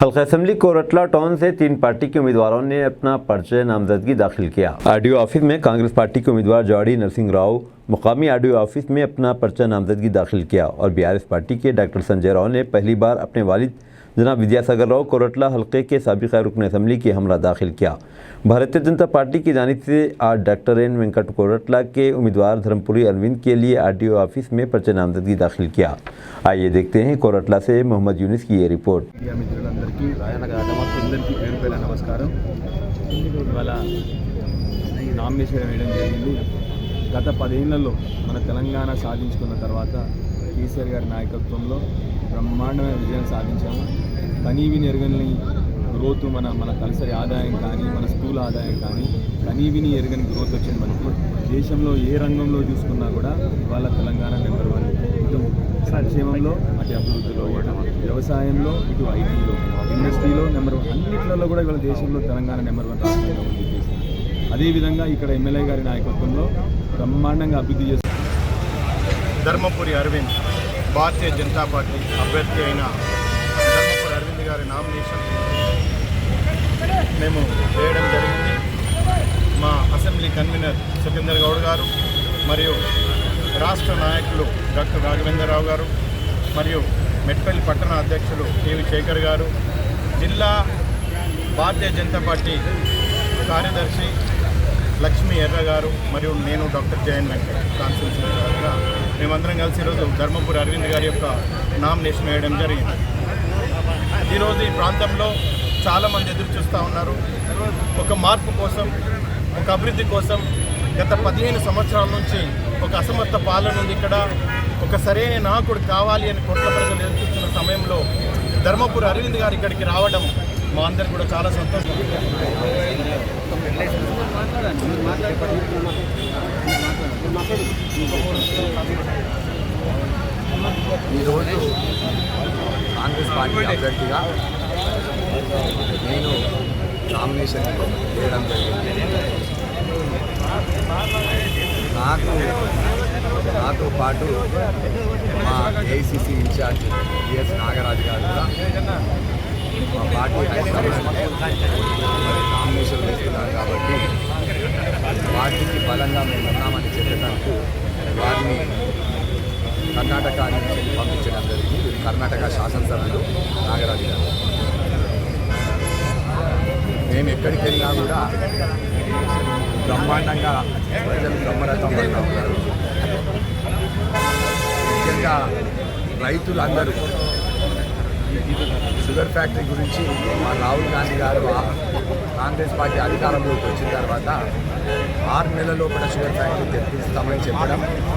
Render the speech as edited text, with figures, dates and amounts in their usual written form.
हल्का assembly Koratla town से 3 party के उम्मीदवारों ने अपना पर्चा नामजदगी दाखिल किया। आरडीओ ऑफिस में कांग्रेस पार्टी के उम्मीदवार जवाड़ी नरसिंह राव मुकामी आरडीओ ऑफिस में अपना पर्चा नामजदगी दाखिल किया और बीआरएस पार्टी के डॉक्टर संजय राव ने पहली बार अपने वालिद जनाब विद्यासागर राव कोरटला हल्के के साबिक़ा रुकन असेंबली की हमला दाखिल किया। भारतीय जनता पार्टी की जानिब से आज डॉक्टर एन वेंकट कोरटला के उम्मीदवार धर्मपुरी अरविंद के लिए आरडीओ ऑफिस में पर्चा नामजदगी दाखिल किया। आइए देखते हैं कोरटला से मोहम्मद यूनिस की ये रिपोर्ट। నమస్కారం। ఇవాళ నామినేషన్ వేయడం జరిగింది। గత 10 ఏళ్లలో మన తెలంగాణ సాధించుకున్న తర్వాత కేసీఆర్ గారి నాయకత్వంలో బ్రహ్మాండమైన విజయం సాధించాము। కనీవిని ఎరగని గ్రోత్ మన తలసరి ఆదాయం కానీ మన స్కూల్ ఆదాయం కానీ కనీవిని ఎరగని గ్రోత్ వచ్చింది మనకి। దేశంలో ఏ రంగంలో చూసుకున్నా కూడా ఇవాళ తెలంగాణ నెంబర్ 1। ఇటు సంక్షేమంలో అటు అభివృద్ధిలో వ్యవసాయంలో ఇటు ఐటీలో ఇండస్ట్రీలో నెంబర్ 1 అన్నిట్లలో కూడా ఇవాళ దేశంలో తెలంగాణ నెంబర్ 1 రాష్ట్రంగా ఉంది। అదేవిధంగా ఇక్కడ ఎమ్మెల్యే గారి నాయకత్వంలో బ్రహ్మాండంగా అభివృద్ధి చేస్తారు। ధర్మపురి అరవింద్ భారతీయ జనతా పార్టీ అభ్యర్థి అయిన ధర్మపురి అరవింద్ గారి నామినేషన్ మేము వేయడం జరిగింది। మా అసెంబ్లీ కన్వీనర్ సుఖేందర్ గౌడ్ గారు మరియు రాష్ట్ర నాయకులు డాక్టర్ రాఘవేంద్రరావు గారు మరియు మెట్పల్లి పట్టణ అధ్యక్షులు టీవీ శేఖర్ గారు, జిల్లా భారతీయ జనతా పార్టీ కార్యదర్శి లక్ష్మీ ఎర్ర గారు మరియు నేను డాక్టర్ జయన్ వెంకట్ కాన్స్టిట్యూన్సీ గారుగా మేమందరం కలిసి ఈరోజు ధర్మపురి అరవింద్ గారి యొక్క నామినేషన్ వేయడం జరిగింది। ఈరోజు ఈ ప్రాంతంలో చాలామంది ఎదురు చూస్తూ ఉన్నారు ఒక మార్పు కోసం, ఒక అభివృద్ధి కోసం। గత 15 సంవత్సరాల నుంచి ఒక అసమర్థ పాలన ఉంది ఇక్కడ। ఒక సరైన నాయకుడు కావాలి అని కోట్ల ప్రజలు ఎదుర్కొంటున్న సమయంలో ధర్మపురి అరవింద్ గారు ఇక్కడికి రావడం మా అందరికి కూడా చాలా సంతోషం। ఈరోజు కాంగ్రెస్ పార్టీ అభ్యర్థిగా నేను నామినేషన్ వేయడం జరిగింది। నాతో పాటు మా ఏఐసిసి ఇన్ఛార్జ్ బిఎస్ నాగరాజు గారు కూడా మా పార్టీ నామినేషన్ వేస్తున్నారు కాబట్టి పార్టీకి బలంగా మేము ఉన్నామని చెప్పడానికి వారిని కర్ణాటక నుంచి పంపించడం జరిగింది। కర్ణాటక శాసనసభ్యులు నాగరాజు గారు మేము ఎక్కడికి వెళ్ళినా కూడా బ్రహ్మాండంగా ప్రజలు బ్రహ్మరథంగా ఉన్నారు। ముఖ్యంగా రైతులందరూ షుగర్ ఫ్యాక్టరీ గురించి మా రాహుల్ గాంధీ గారు కాంగ్రెస్ పార్టీ అధికారంలోకి వచ్చిన తర్వాత 6 నెలల లోపల షుగర్ ఫ్యాక్టరీ తెప్పిస్తామని చెప్పడం